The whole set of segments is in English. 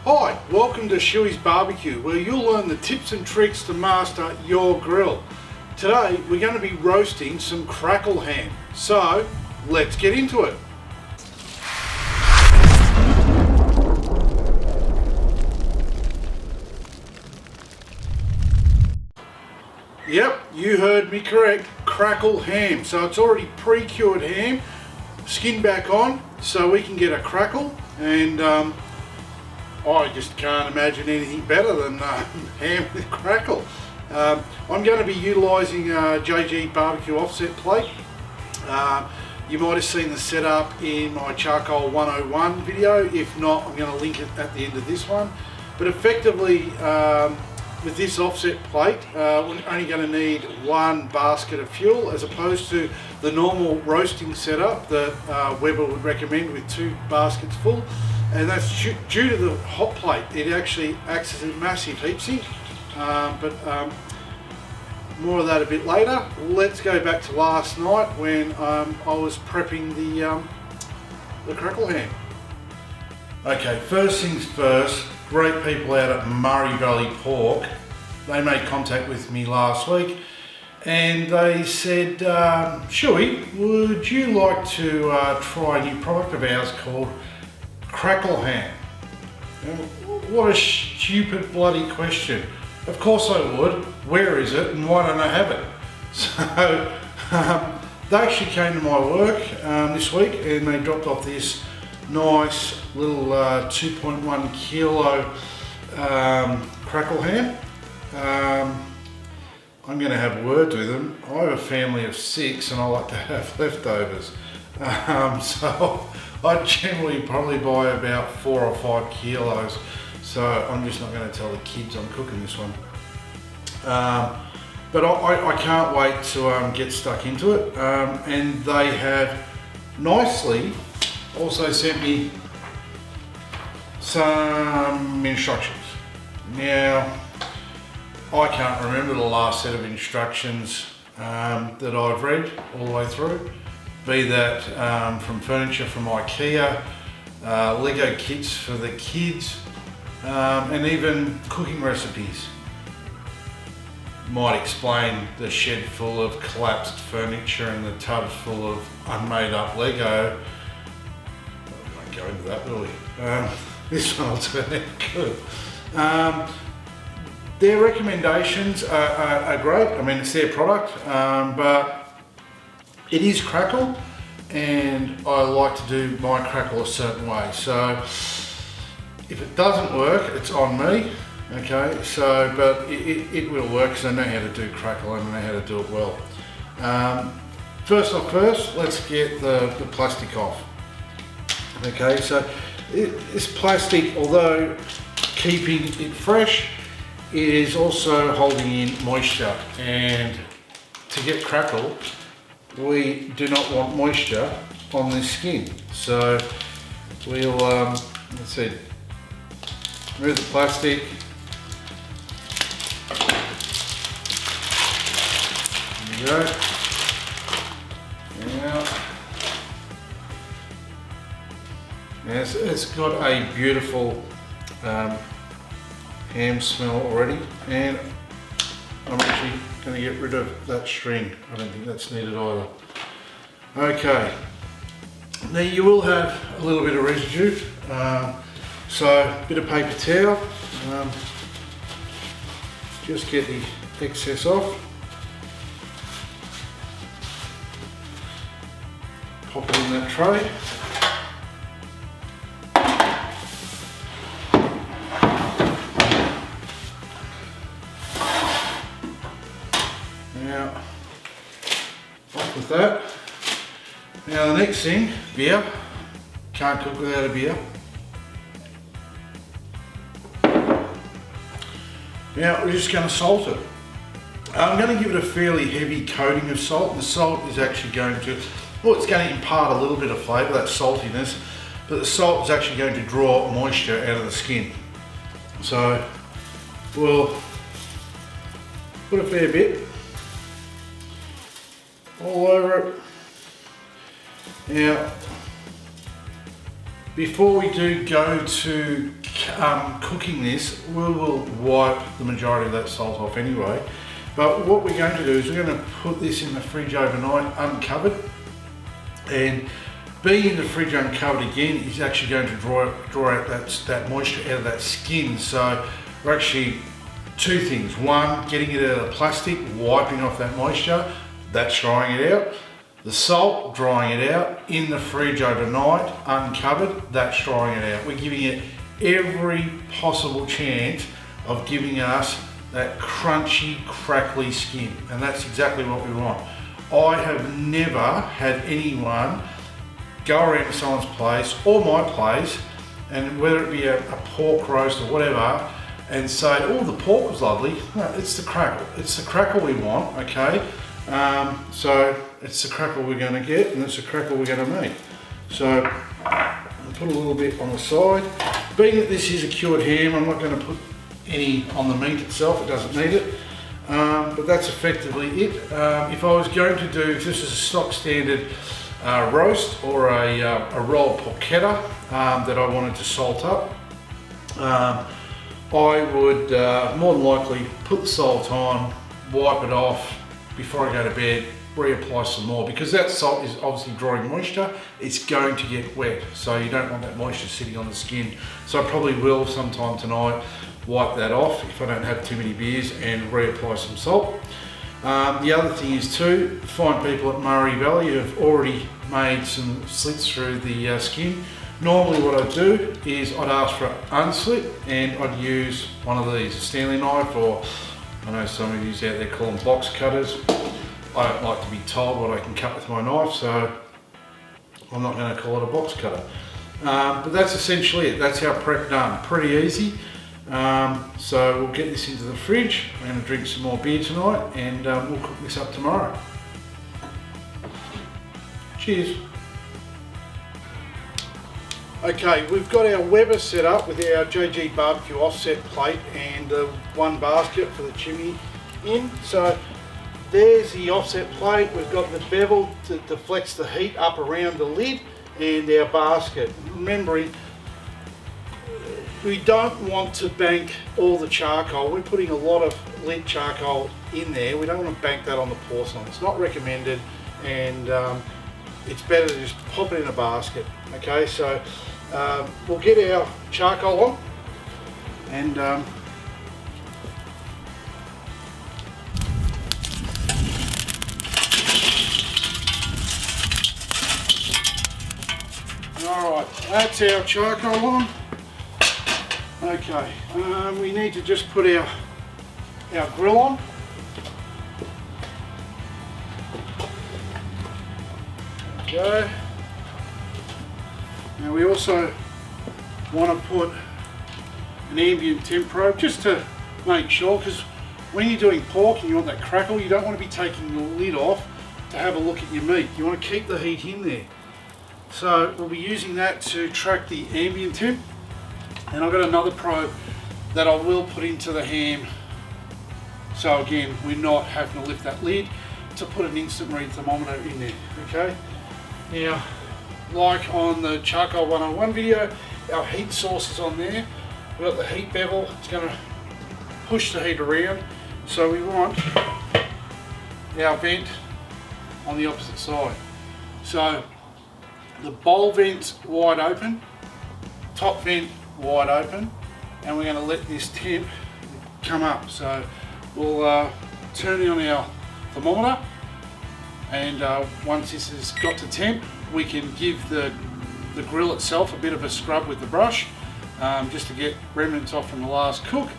Hi, welcome to Schueys Barbecue, where you'll learn the tips and tricks to master your grill. Today we're going to be roasting some crackle ham, so let's get into it. Yep, you heard me correct, crackle ham. So it's already pre-cured ham, skin back on, so we can get a crackle, and I just can't imagine anything better than ham with crackle. I'm going to be utilising JG barbecue offset plate. You might have seen the setup in my Charcoal 101 video. If not, I'm going to link it at the end of this one. But effectively, with this offset plate, we're only going to need one basket of fuel as opposed to the normal roasting setup that Weber would recommend with 2 baskets full. And that's due to the hot plate. It actually acts as a massive heat sink, but more of that a bit later. Let's go back to last night when I was prepping the crackle ham. Okay, first things first, great people out at Murray Valley Pork, they made contact with me last week and they said, Schuey, would you like to try a new product of ours called Crackle Ham? What a stupid bloody question. Of course I would. Where is it and why don't I have it? So they actually came to my work this week and they dropped off this nice little 2.1 kilo crackle ham. I'm going to have words with them. I have a family of 6 and I like to have leftovers. So I generally probably buy about 4 or 5 kilos, so I'm just not going to tell the kids I'm cooking this one. But I can't wait to get stuck into it, and they have nicely also sent me some instructions. Now, I can't remember the last set of instructions that I've read all the way through. Be that from furniture from IKEA, Lego kits for the kids, and even cooking recipes. Might explain the shed full of collapsed furniture and the tubs full of unmade up Lego. We won't go into that, will we? This one will turn out good. Their recommendations are great. I mean, it's their product, but it is crackle, and I like to do my crackle a certain way. So if it doesn't work, it's on me. Okay, so but it will work because I know how to do crackle and I know how to do it well. First, let's get the plastic off. Okay, so this plastic, although keeping it fresh, it is also holding in moisture, and to get crackle, we do not want moisture on this skin. So we'll, let's see, remove the plastic. There you go. Now, it's got a beautiful ham smell already, and I'm actually going to get rid of that string. I don't think that's needed either. Okay, now you will have a little bit of residue, so a bit of paper towel, just get the excess off, pop it in that tray. Now, off with that. Now the next thing, beer. Can't cook without a beer. Now we're just going to salt it. I'm going to give it a fairly heavy coating of salt. The salt is actually going to, well, it's going to impart a little bit of flavour, that saltiness, but the salt is actually going to draw moisture out of the skin. So we'll put a fair bit all over it. Now, before we do go to cooking this, we will wipe the majority of that salt off anyway. But what we're going to do is we're going to put this in the fridge overnight uncovered, and being in the fridge uncovered again is actually going to draw out that moisture out of that skin. So we're actually two things. One, getting it out of the plastic, wiping off that moisture, that's drying it out. The salt, drying it out. In the fridge overnight, uncovered, that's drying it out. We're giving it every possible chance of giving us that crunchy, crackly skin, and that's exactly what we want. I have never had anyone go around to someone's place or my place, and whether it be a pork roast or whatever, and say, oh, the pork was lovely. No, it's the crackle. It's the crackle we want, okay? So it's the crackle we're going to get, and it's the crackle we're going to make. So I'll put a little bit on the side. Being that this is a cured ham, I'm not going to put any on the meat itself, it doesn't need it. But that's effectively it. If I was going to do, if this is a stock standard roast or a rolled porchetta that I wanted to salt up, I would more than likely put the salt on, wipe it off before I go to bed, reapply some more, because that salt is obviously drawing moisture. It's going to get wet, so you don't want that moisture sitting on the skin. So I probably will sometime tonight wipe that off if I don't have too many beers and reapply some salt. The other thing is too, find people at Murray Valley who have already made some slits through the skin. Normally what I'd do is I'd ask for an unslit, and I'd use one of these, a Stanley knife, or I know some of you out there call them box cutters. I don't like to be told what I can cut with my knife, so I'm not going to call it a box cutter. But that's essentially it. That's our prep done. Pretty easy. So we'll get this into the fridge. I'm going to drink some more beer tonight, and we'll cook this up tomorrow. Cheers. Okay, we've got our Weber set up with our JG barbecue offset plate and one basket for the chimney in. So there's the offset plate. We've got the bevel to deflect the heat up around the lid, and our basket. Remembering, we don't want to bank all the charcoal. We're putting a lot of lit charcoal in there. We don't want to bank that on the porcelain. It's not recommended, and it's better to just pop it in a basket. Okay, so we'll get our charcoal on, and alright, that's our charcoal on. Okay, we need to just put our grill on. Go. Now we also want to put an ambient temp probe just to make sure, because when you're doing pork and you want that crackle, you don't want to be taking your lid off to have a look at your meat. You want to keep the heat in there. So we'll be using that to track the ambient temp, and I've got another probe that I will put into the ham. So again, we're not having to lift that lid to put an instant read thermometer in there. Okay. Now, like on the Charcoal 101 video, our heat source is on there. We've got the heat bevel, it's going to push the heat around. So we want our vent on the opposite side. So the bowl vent's wide open, top vent wide open, and we're going to let this temp come up. So we'll turn on our thermometer, and once this has got to temp, we can give the grill itself a bit of a scrub with the brush, just to get remnants off from the last cook.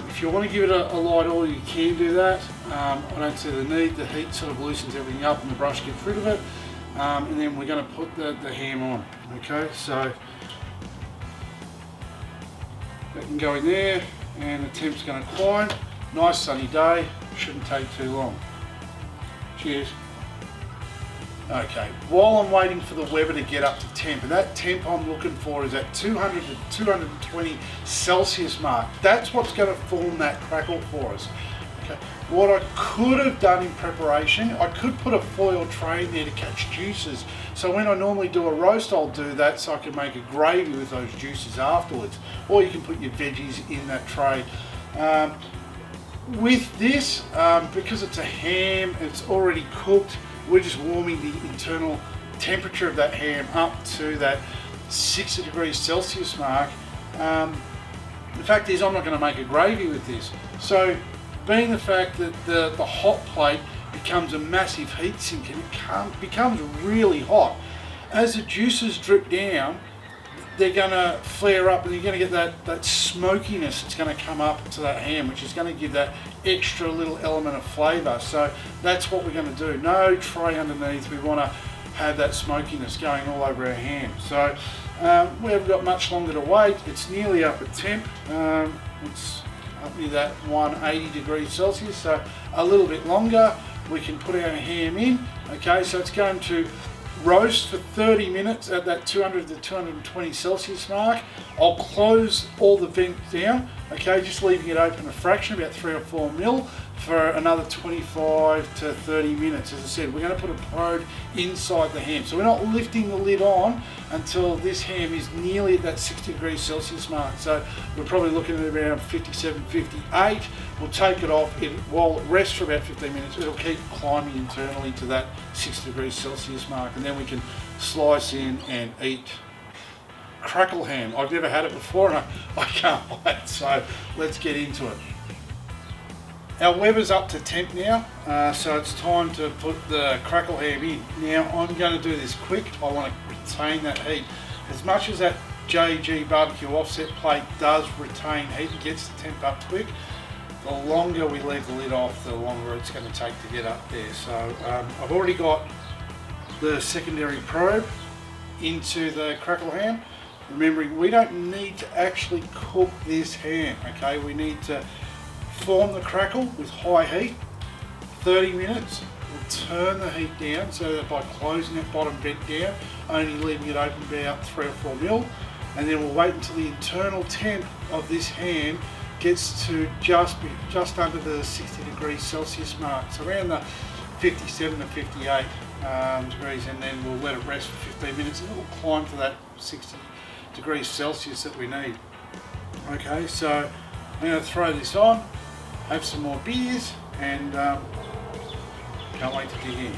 If you want to give it a light oil, you can do that. I don't see the need. The heat sort of loosens everything up and the brush gets rid of it. And then we're going to put the ham on. Okay, so that can go in there, and the temp's going to climb. Nice sunny day, shouldn't take too long. Cheers. Okay, while I'm waiting for the Weber to get up to temp, and that temp I'm looking for is at 200 to 220 Celsius mark. That's what's going to form that crackle for us. Okay. What I could have done in preparation, I could put a foil tray in there to catch juices. So when I normally do a roast, I'll do that so I can make a gravy with those juices afterwards. Or you can put your veggies in that tray. With this, because it's a ham, it's already cooked, we're just warming the internal temperature of that ham up to that 60 degrees Celsius mark. The fact is, I'm not going to make a gravy with this. So being the fact that the hot plate becomes a massive heat sink and it becomes really hot, as the juices drip down, they're going to flare up and you're going to get that smokiness that's going to come up to that ham, which is going to give that extra little element of flavour. So that's what we're going to do. No tray underneath. We want to have that smokiness going all over our ham. So we haven't got much longer to wait. It's nearly up at temp. It's up near that 180 degrees Celsius, so a little bit longer. We can put our ham in. Okay, so it's going to roast for 30 minutes at that 200 to 220 Celsius mark. I'll close all the vents down, okay, just leaving it open a fraction, about 3 or 4 mil, for another 25 to 30 minutes. As I said, we're going to put a probe inside the ham. So we're not lifting the lid on until this ham is nearly at that 60 degrees Celsius mark. So we're probably looking at around 57, 58. We'll take it off. While it rests for about 15 minutes, it'll keep climbing internally to that 60 degrees Celsius mark. And then we can slice in and eat. Crackle ham. I've never had it before and I can't wait. So let's get into it. Our Weber's up to temp now, so it's time to put the crackle ham in. Now I'm going to do this quick. I want to retain that heat. As much as that JG barbecue offset plate does retain heat and gets the temp up quick, the longer we leave the lid off, the longer it's going to take to get up there. So I've already got the secondary probe into the crackle ham. Remembering, we don't need to actually cook this ham, okay? We need to form the crackle with high heat, 30 minutes. We'll turn the heat down so that by closing that bottom vent down, only leaving it open about 3 or 4 mil, and then we'll wait until the internal temp of this ham gets to just under the 60 degrees Celsius mark, so around the 57 to 58 degrees, and then we'll let it rest for 15 minutes and it will climb to that 60 degrees Celsius that we need. Okay, so I'm going to throw this on, have some more beers, and can't wait to dig in.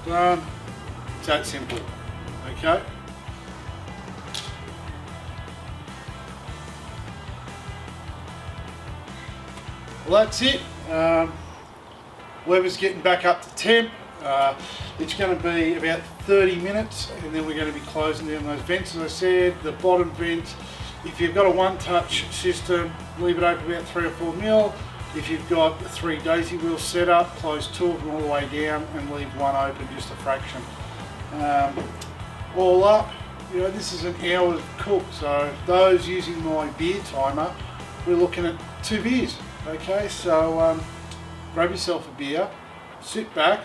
Done. It's that simple. Okay. Well, that's it. Weber's getting back up to temp. It's going to be about 30 minutes and then we're going to be closing down those vents. As I said, the bottom vent, if you've got a one-touch system, leave it open about 3 or 4 mil. If you've got a 3 daisy wheel setup, close 2 of them all the way down and leave one open, just a fraction. All up, you know, this is an hour's cook, so those using my beer timer, we're looking at 2 beers. Okay, so grab yourself a beer, sit back,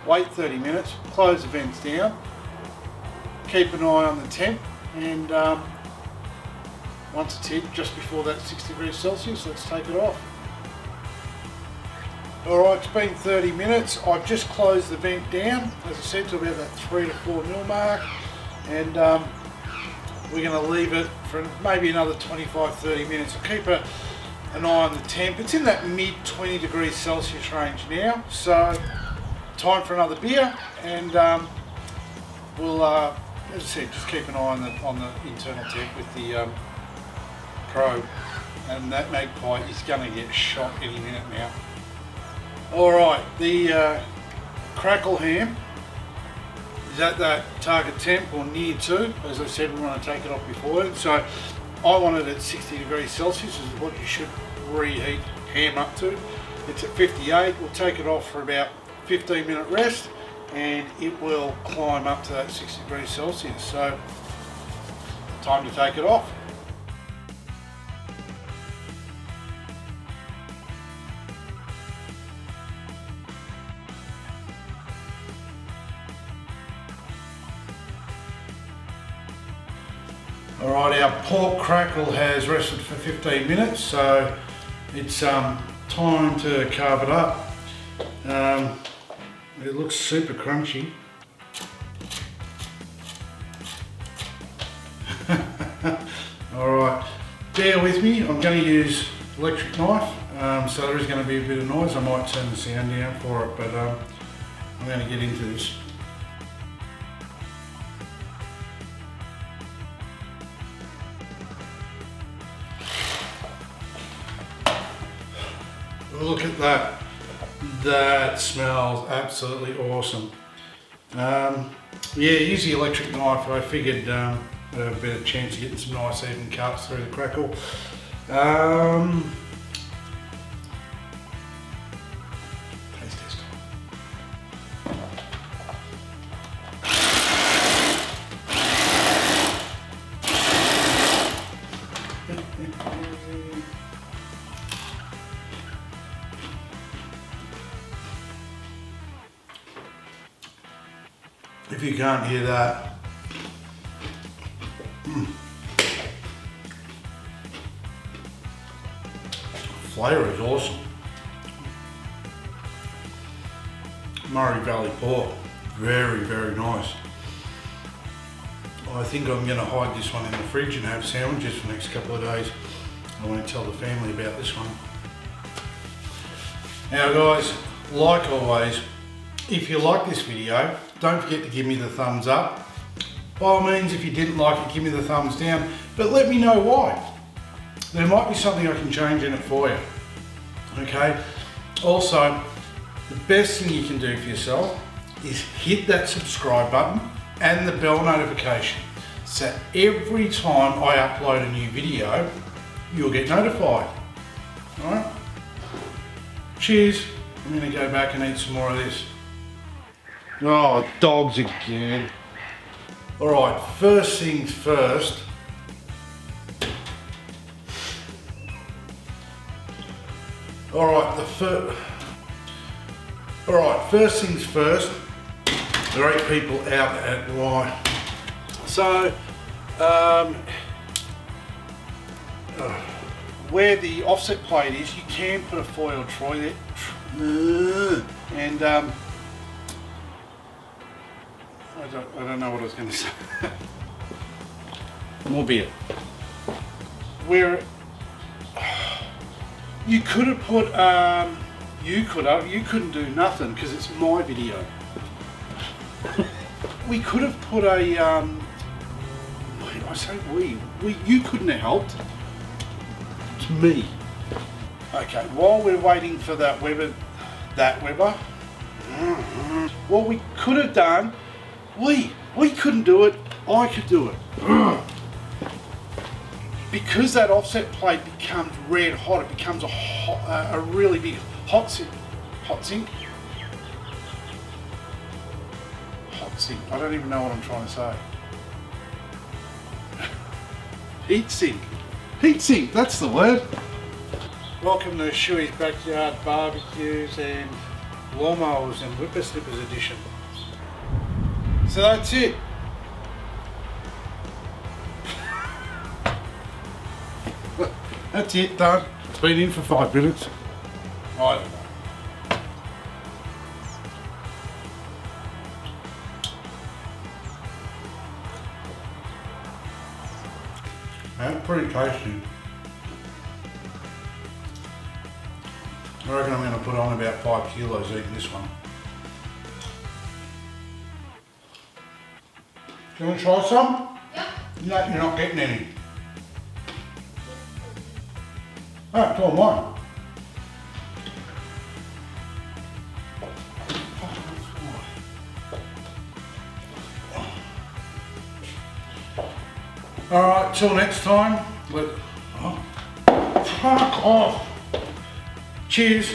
wait 30 minutes, close the vents down, keep an eye on the temp, and once it's hit just before that 6 degrees Celsius, let's take it off. Alright, it's been 30 minutes. I've just closed the vent down, as I said, to about that 3 to 4 mil mark, and we're going to leave it for maybe another 25-30 minutes. I'll keep an eye on the temp. It's in that mid 20 degrees Celsius range now, so time for another beer, and we'll, as I said, just keep an eye on the internal temp with the probe, and that magpie is going to get shot any minute now. Alright, the crackle ham is at that target temp or near to. As I said, we want to take it off before it, so I want it at 60 degrees Celsius, is what you should reheat ham up to. It's at 58. We'll take it off for about 15-minute rest and it will climb up to that 60 degrees Celsius. So time to take it off. Alright, our pork crackle has rested for 15 minutes, so it's time to carve it up. It looks super crunchy. Alright, bear with me, I'm going to use electric knife, so there is going to be a bit of noise. I might turn the sound down for it, but I'm going to get into this. Look at that. That smells absolutely awesome. Yeah, use the electric knife. I figured I'd have a better chance of getting some nice even cuts through the crackle. Taste test time. If you can't hear that, flavour is awesome. Murray Valley pork, very, very nice. I think I'm going to hide this one in the fridge and have sandwiches for the next couple of days. I won't tell the family about this one. Now guys, like always, if you like this video, don't forget to give me the thumbs up. By all means, if you didn't like it, give me the thumbs down, but let me know why. There might be something I can change in it for you. Okay? Also, the best thing you can do for yourself is hit that subscribe button and the bell notification, so every time I upload a new video, you'll get notified. Alright? Cheers. I'm going to go back and eat some more of this. Oh, dogs again. Alright, first things first. Alright, first things first. There are 8 people out at right. So, where the offset plate is, you can put a foil tray there. And I don't know what I was going to say. More beer. Where you could have put, you couldn't do nothing because it's my video. We could have put a, I say you couldn't have helped. It's me. Okay, while we're waiting for that Weber, what we could have done, we couldn't do it, I could do it. Because that offset plate becomes red hot, it becomes a really big hot sink. I don't even know what I'm trying to say. Heat sink, that's the word. Welcome to Schueys Backyard Barbecues and Lawnmowers and Whippersnippers edition. So that's it. That's it, done. It's been in for 5 minutes. I don't know. That's pretty tasty. I reckon I'm going to put on about 5 kilos eating this one. Do you want to try some? Yep. No, you're not getting any. Oh, it's all mine. Alright, till next time. Fuck off. Cheers.